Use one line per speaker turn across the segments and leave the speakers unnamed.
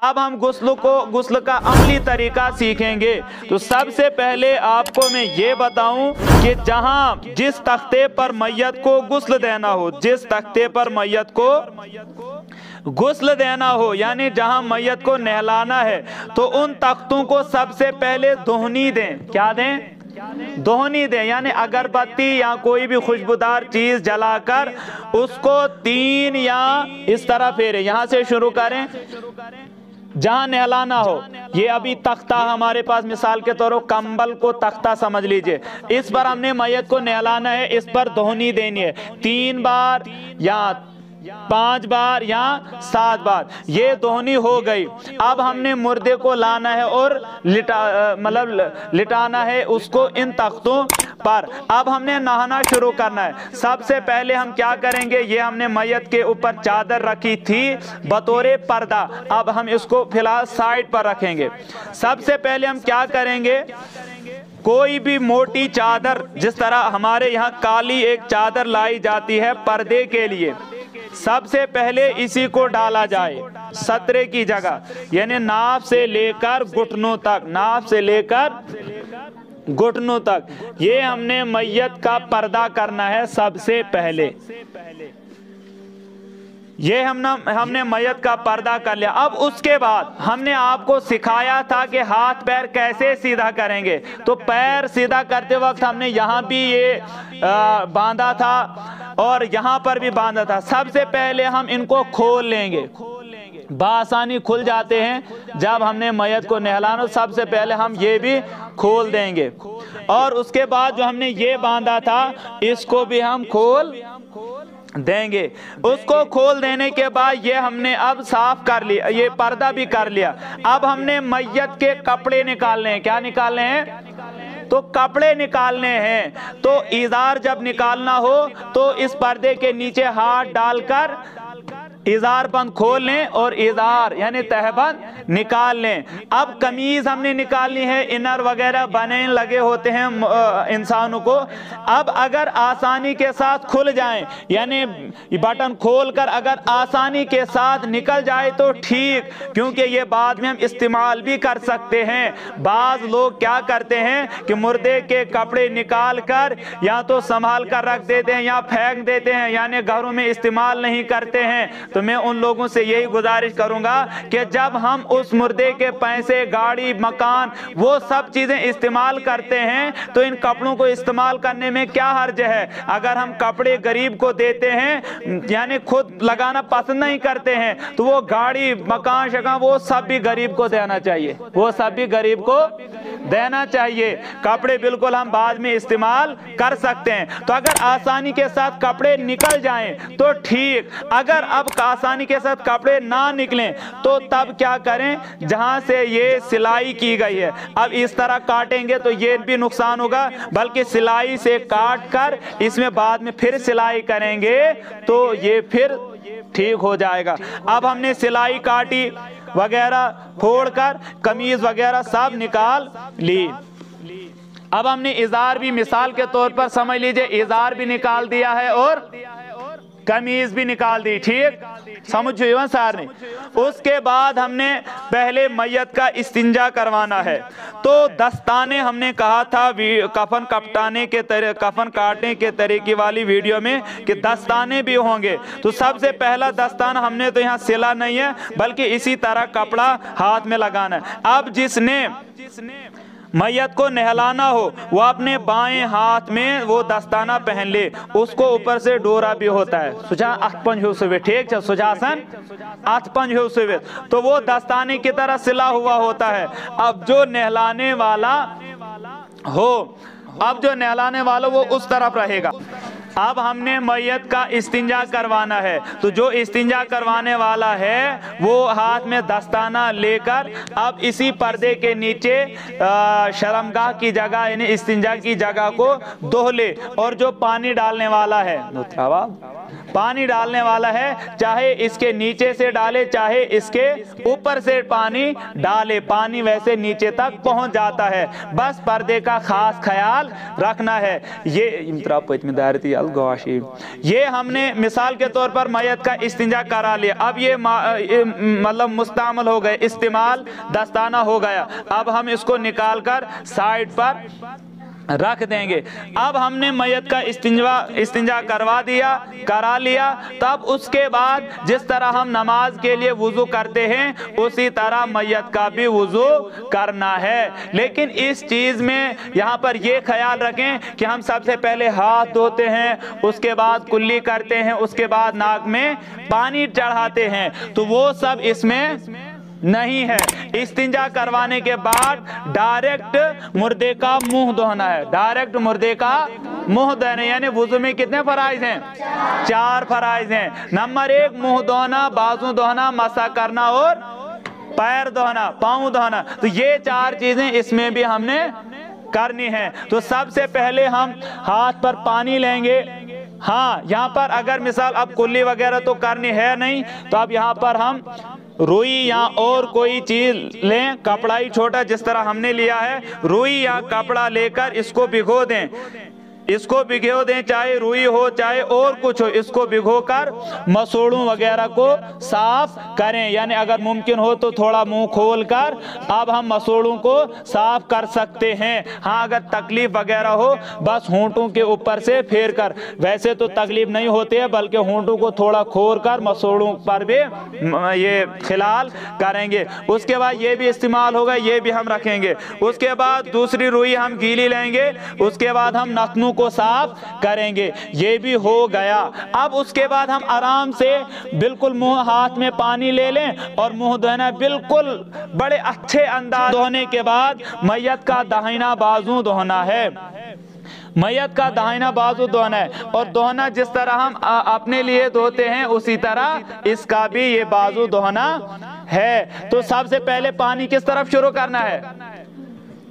अब हम गुस्ल का अमली तरीका सीखेंगे। तो सबसे पहले आपको मैं ये बताऊं कि जिस तख्ते पर मैयत को गुस्ल देना हो, जिस तख्ते पर मैयत को गुस्ल देना हो, यानी जहां मैयत को नहलाना है, तो उन तख्तों को सबसे पहले दोहनी दें। क्या दें? दोहनी दें, यानी अगरबत्ती या कोई भी खुशबूदार चीज जलाकर उसको 3 या इस तरह फेरे। यहां से शुरू करें जहां नहलाना हो। ये अभी तख्ता हमारे पास मिसाल के तौर पर कंबल को तख्ता समझ लीजिए, इस पर हमने मैयत को नहलाना है, इस पर दोहनी देनी है 3 बार या 5 बार या 7 बार। ये दोहनी हो गई। अब हमने मुर्दे को लाना है और लिटाना है उसको इन तख्तों पर। अब हमने नहाना शुरू करना है। सबसे पहले हम क्या करेंगे, ये हमने मैयत के ऊपर चादर रखी थी बतौरे पर्दा, अब हम इसको फिलहाल साइड पर रखेंगे। सबसे पहले हम क्या करेंगे, कोई भी मोटी चादर, जिस तरह हमारे यहाँ काली एक चादर लाई जाती है पर्दे के लिए, सबसे पहले इसी को डाला जाए सतरे की जगह, यानी नाफ से लेकर घुटनों तक, नाफ से लेकर घुटनों तक। ये हमने मैयत का पर्दा करना है सबसे पहले। ये हमने मैयत का पर्दा कर लिया। अब उसके बाद हमने आपको सिखाया था कि हाथ पैर कैसे सीधा करेंगे। तो पैर सीधा करते वक्त हमने यहाँ भी ये बांधा था और यहाँ पर भी बांधा था। सबसे पहले हम इनको खोल लेंगे, बआसानी खुल जाते हैं जब हमने मैयत को नहलाना। सबसे पहले हम ये भी खोल देंगे और उसके बाद जो हमने ये बांधा था इसको भी हम खोल देंगे। उसको खोल देने के बाद ये हमने अब साफ कर लिया, ये पर्दा भी कर लिया। अब हमने मैयत के कपड़े निकालने हैं। क्या निकालने हैं? तो कपड़े निकालने हैं। तो इज़ार जब निकालना हो तो इस पर्दे के नीचे हाथ डालकर इज़ार बंद खोल लें और इज़ार यानी तहबंद निकाल लें। अब कमीज हमने निकालनी है, इनर वगैरह बने लगे होते हैं इंसानों को। अब अगर आसानी के साथ खुल जाएं, यानी बटन खोलकर अगर आसानी के साथ निकल जाए तो ठीक, क्योंकि ये बाद में हम इस्तेमाल भी कर सकते हैं। बाज लोग क्या करते हैं कि मुर्दे के कपड़े निकाल कर या तो संभाल कर रख देते हैं या फेंक देते हैं, यानी घरों में इस्तेमाल नहीं करते हैं। तो मैं उन लोगों से यही गुजारिश करूंगा कि जब हम उस मुर्दे के पैसे, गाड़ी, मकान, वो सब चीजें इस्तेमाल करते हैं तो इन कपड़ों को इस्तेमाल करने में क्या हर्ज है। अगर हम कपड़े गरीब को देते हैं, यानी खुद लगाना पसंद नहीं करते हैं, तो वो गाड़ी, मकान, शकान वो सब भी गरीब को देना चाहिए, वो सब भी गरीब को देना चाहिए। कपड़े बिल्कुल हम बाद में इस्तेमाल कर सकते हैं। तो अगर आसानी के साथ कपड़े निकल जाएं तो ठीक, अगर अब आसानी के साथ कपड़े ना निकलें तो तब क्या करें, जहां से ये सिलाई की गई है, अब इस तरह काटेंगे तो ये भी नुकसान होगा, बल्कि सिलाई से काट कर इसमें बाद में फिर सिलाई करेंगे तो ये फिर ठीक हो जाएगा। अब हमने सिलाई काटी वगैरह फोड़कर कमीज वगैरह सब निकाल ली। अब हमने इज़ार भी मिसाल के तौर पर समझ लीजिए, इज़ार भी निकाल दिया है और कमीज भी निकाल दी। ठीक समझिए सार ने। उसके बाद हमने पहले मैयत का इस्तिंजा करवाना है। तो दस्ताने हमने कहा था कफन कफन काटने के तरीके वाली वीडियो में कि दस्ताने भी होंगे। तो सबसे पहला दस्ताना हमने तो यहाँ सिला नहीं है, बल्कि इसी तरह कपड़ा हाथ में लगाना है। अब जिसने मैयत को नहलाना हो वो अपने बाएं हाथ में वो दस्ताना पहन ले, उसको ऊपर से डोरा भी होता है, सुझा अथपंज हो सुवे, ठीक है, सुझासन अथपंज हो सुवे, तो वो दस्ताने की तरह सिला हुआ होता है। अब जो नहलाने वाला वो उस तरफ रहेगा। अब हमने मैयत का इस्तिंजा करवाना है। तो जो इस्तिंजा करवाने वाला है वो हाथ में दस्ताना लेकर अब इसी पर्दे के नीचे शर्मगाह की जगह यानी इस्तिंजा की जगह को धो ले, और जो पानी डालने वाला है पानी डालने वाला है, चाहे इसके नीचे से डाले चाहे इसके ऊपर से पानी डाले, पानी वैसे नीचे तक पहुंच जाता है। बस पर्दे का खास ख्याल रखना है। ये हमने मिसाल के तौर पर मैयत का इस्तिंजा करा लिया। अब ये मतलब मुस्तअमल हो गए, इस्तेमाल दस्ताना हो गया। अब हम इसको निकाल कर साइड पर रख देंगे। अब हमने मैयत का इस्तिंजा करा लिया। तब उसके बाद जिस तरह हम नमाज के लिए वुजू करते हैं उसी तरह मैयत का भी वुजू करना है। लेकिन इस चीज़ में यहाँ पर ये ख्याल रखें कि हम सबसे पहले हाथ धोते हैं, उसके बाद कुल्ली करते हैं, उसके बाद नाक में पानी चढ़ाते हैं, तो वो सब इसमें नहीं है। इस्तिंजा करवाने के बाद डायरेक्ट मुर्दे का मुंह धोना है। डायरेक्ट मुर्दे का मुंह धोना, यानी वुजू में कितने फराइज हैं? 4 फराइज हैं। नंबर 1 मुंह धोना, बाजू धोना, मसा करना और पैर धोना, पाँव धोना। तो ये 4 चीजें इसमें भी हमने करनी है। तो सबसे पहले हम हाथ पर पानी लेंगे। हाँ, यहाँ पर अगर मिसाल अब कुल्ली वगैरह तो करनी है नहीं, तो अब यहाँ पर हम रुई या और कोई चीज लें, कपड़ा ही छोटा जिस तरह हमने लिया है, रुई या कपड़ा लेकर इसको भिगो दें। इसको भिगो दें, चाहे रुई हो चाहे और कुछ हो, इसको भिगोकर मसूड़ों वगैरह को साफ करें। यानी अगर मुमकिन हो तो थोड़ा मुंह खोलकर अब हम मसूड़ों को साफ कर सकते हैं। हाँ, अगर तकलीफ वगैरह हो बस होंठों के ऊपर से फेर कर, वैसे तो तकलीफ नहीं होती है, बल्कि होंठों को थोड़ा खोल कर मसूड़ों पर भी ये खिलाल करेंगे। उसके बाद ये भी इस्तेमाल होगा, ये भी हम रखेंगे। उसके बाद दूसरी रुई हम गीली लेंगे, उसके बाद हम नथनों को साफ करेंगे। ये भी हो गया। अब उसके बाद हम आराम से बिल्कुल मुंह हाथ में पानी ले लें और मुंह धोना बिल्कुल बड़े अच्छे अंदाज। धोने के बाद मैयत का दाहिना बाजू धोना है। मैयत का दाहिना बाजू धोना है, और धोना जिस तरह हम अपने लिए धोते हैं उसी तरह इसका भी ये बाजू धोना है। तो सबसे पहले पानी किस तरफ शुरू करना है?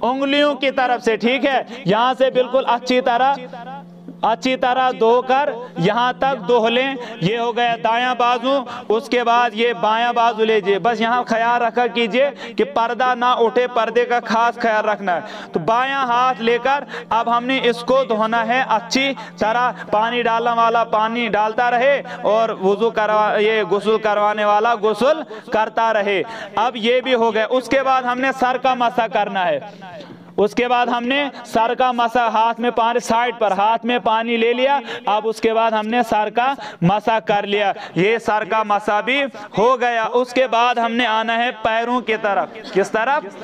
उंगलियों की तरफ से, ठीक है। यहाँ से बिल्कुल अच्छी तरह धोकर यहाँ तक धो लें। ये हो गया दायां बाजू। उसके बाद ये बायां बाजू लीजिए। बस यहाँ ख्याल रखा कीजिए कि पर्दा ना उठे, पर्दे का खास ख्याल रखना है। तो बायां हाथ लेकर अब हमने इसको धोना है अच्छी तरह। पानी डालने वाला पानी डालता रहे और ये गुस्ल करवाने वाला गुस्ल करता रहे। अब ये भी हो गया। उसके बाद हमने सर का मसा करना है। उसके बाद हमने सर का मसा, हाथ में पानी, साइड पर हाथ में पानी ले लिया। अब उसके बाद हमने सर का मसा कर लिया। ये सर का मसा भी हो गया। उसके बाद हमने आना है पैरों की तरफ। किस तरफ?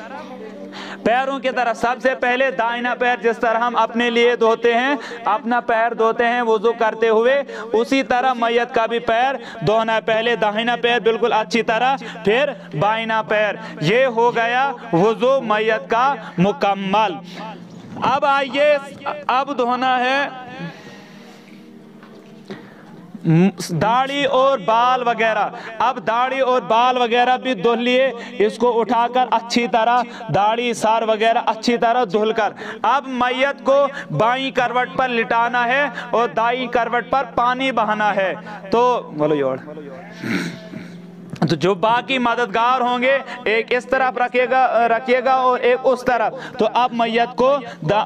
पैरों की तरफ। सबसे पहले दाहिना पैर जिस तरह हम अपने लिए धोते हैं, अपना पैर धोते हैं वुजू करते हुए, उसी तरह मैयत का भी पैर धोना है। पहले दाहिना पैर बिल्कुल अच्छी तरह, फिर बाइना पैर। ये हो गया वुजू मैयत का मुकम्मल। अब आइए, अब धोना है दाढ़ी और बाल वगैरह। अब दाढ़ी और बाल वगैरह भी धुल लिए। इसको उठाकर अच्छी तरह दाढ़ी सर वगैरह अच्छी तरह धुलकर अब मैयत को बाईं करवट पर लिटाना है और दाईं करवट पर पानी बहाना है। तो बोलो यार, तो जो बाकी मददगार होंगे एक इस तरफ रखिएगा और एक उस तरफ। तो अब मैयत को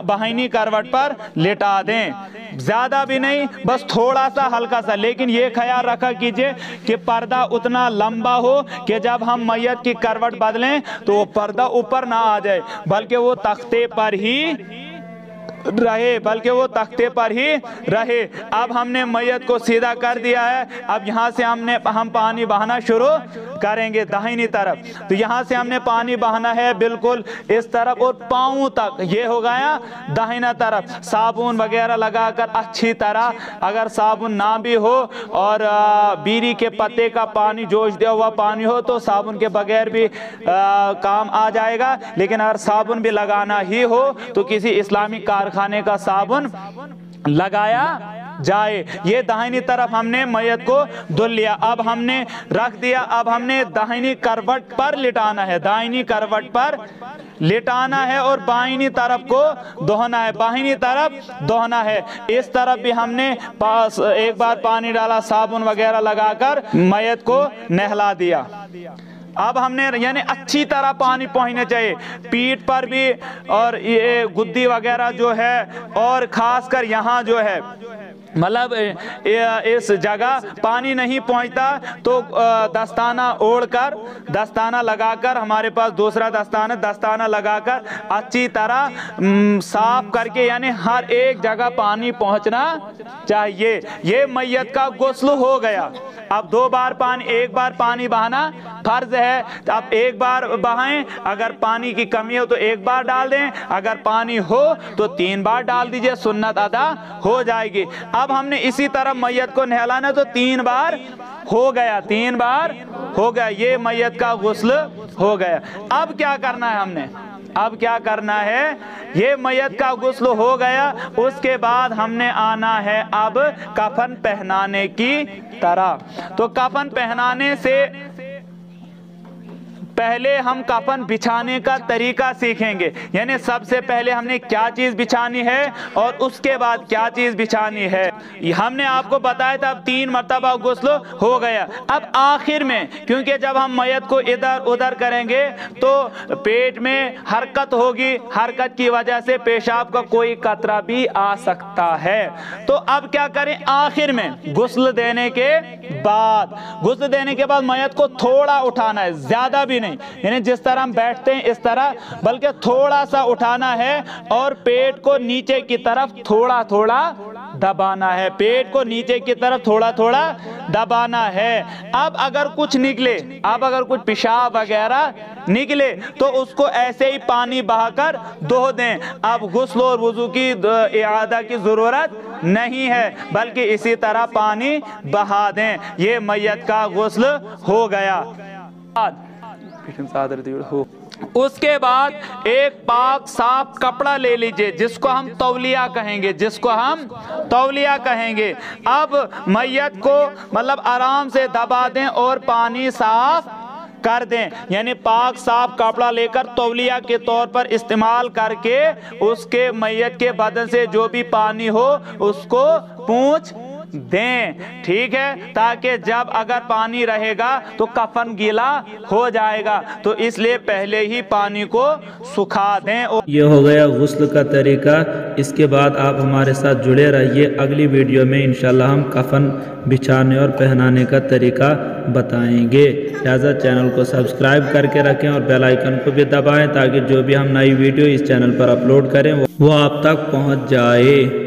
बाहिनी करवट पर लेटा दें। ज्यादा भी नहीं, बस थोड़ा सा हल्का सा। लेकिन ये ख्याल रखा कीजिए कि पर्दा उतना लंबा हो कि जब हम मैयत की करवट बदलें तो वो पर्दा ऊपर ना आ जाए, बल्कि वो तख्ते पर ही रहे। अब हमने मैयत को सीधा कर दिया है। अब यहाँ से हम पानी बहाना शुरू करेंगे दाहिनी तरफ। तो यहाँ से हमने पानी बहाना है बिल्कुल इस तरफ और पाँव तक। ये हो गया दाहिना तरफ। साबुन वगैरह लगाकर अच्छी तरह, अगर साबुन ना भी हो और बीरी के पत्ते का पानी जोश दिया हुआ पानी हो तो साबुन के बगैर भी काम आ जाएगा। लेकिन अगर साबुन भी लगाना ही हो तो किसी इस्लामिक कारखाने का साबुन लगाया जाए। ये दाहिनी तरफ हमने मैयत को धुल लिया। अब हमने रख दिया। अब हमने दाहिनी करवट पर लिटाना है, दाहिनी करवट पर लिटाना है और बाहिनी तरफ को धोना है, बाहिनी तरफ धोना है। इस तरफ भी हमने एक बार पानी डाला, साबुन वगैरह लगाकर मैयत को नहला दिया। अब हमने यानी अच्छी तरह पानी पहुँचना चाहिए, पीठ पर भी और ये गुद्दी वगैरह जो है, और खासकर यहाँ जो है मतलब इस जगह पानी नहीं पहुंचता तो दस्ताना ओढ़कर, दस्ताना लगाकर, हमारे पास दूसरा दस्ताना लगाकर अच्छी तरह साफ करके यानी हर एक जगह पानी पहुंचना चाहिए। ये मैयत का गुस्ल हो गया। अब दो बार पानी, एक बार पानी बहाना फर्ज है। अब एक बार बहाएं, अगर पानी की कमी हो तो एक बार डाल दें, अगर पानी हो तो 3 बार डाल दीजिए, सुन्नत अदा हो जाएगी। अब हमने इसी तरह मैयत को नहलाना, तो 3 बार हो गया, 3 बार हो गया, ये मैयत का गुस्ल हो गया। अब क्या करना है हमने, अब क्या करना है, ये मैयत का गुस्ल हो गया। उसके बाद हमने आना है अब कफन पहनाने की तरह। तो कफन पहनाने से पहले हम कफन बिछाने का तरीका सीखेंगे, यानी सबसे पहले हमने क्या चीज बिछानी है और उसके बाद क्या चीज बिछानी है। हमने आपको बताया था, अब 3 मरतबा गुस्ल हो गया। अब आखिर में, क्योंकि जब हम मैयत को इधर उधर करेंगे तो पेट में हरकत होगी, हरकत की वजह से पेशाब का कोई कतरा भी आ सकता है। तो अब क्या करें, आखिर में गुस्ल देने के बाद, गुस्ल देने के बाद मैयत को थोड़ा उठाना है, ज्यादा भी नहीं, यानी जिस तरह हम बैठते हैं इस तरह, बल्कि थोड़ा सा उठाना है और पेट को नीचे की तरफ थोड़ा थोड़ा दबाना है, पेट को नीचे की तरफ थोड़ा थोड़ा दबाना है। अब अगर कुछ निकले, अब अगर कुछ पेशाब वगैरह निकले तो उसको ऐसे ही पानी बहाकर धो दें। अब गुस्ल और वुजू की इआदा की जरूरत नहीं है, बल्कि इसी तरह पानी बहा दें। ये मैयत का गुस्ल हो गया। उसके बाद एक पाक साफ कपड़ा ले लीजिए, जिसको हम तौलिया कहेंगे, जिसको हम तौलिया कहेंगे। अब मैयत को मतलब आराम से दबा दें और पानी साफ कर दें, यानी पाक साफ कपड़ा लेकर तौलिया के तौर पर इस्तेमाल करके उसके मैयत के बदन से जो भी पानी हो उसको पोंछ दें, ठीक है, ताकि जब अगर पानी रहेगा तो कफन गीला हो जाएगा। तो इसलिए पहले ही पानी को सुखा दें।
ये हो गया गुस्ल का तरीका। इसके बाद आप हमारे साथ जुड़े रहिए, अगली वीडियो में इंशाल्लाह हम कफन बिछाने और पहनाने का तरीका बताएंगे। लिहाजा चैनल को सब्सक्राइब करके रखें और बेल आइकन को भी दबाएं, ताकि जो भी हम नई वीडियो इस चैनल पर अपलोड करें वो आप तक पहुंच जाए।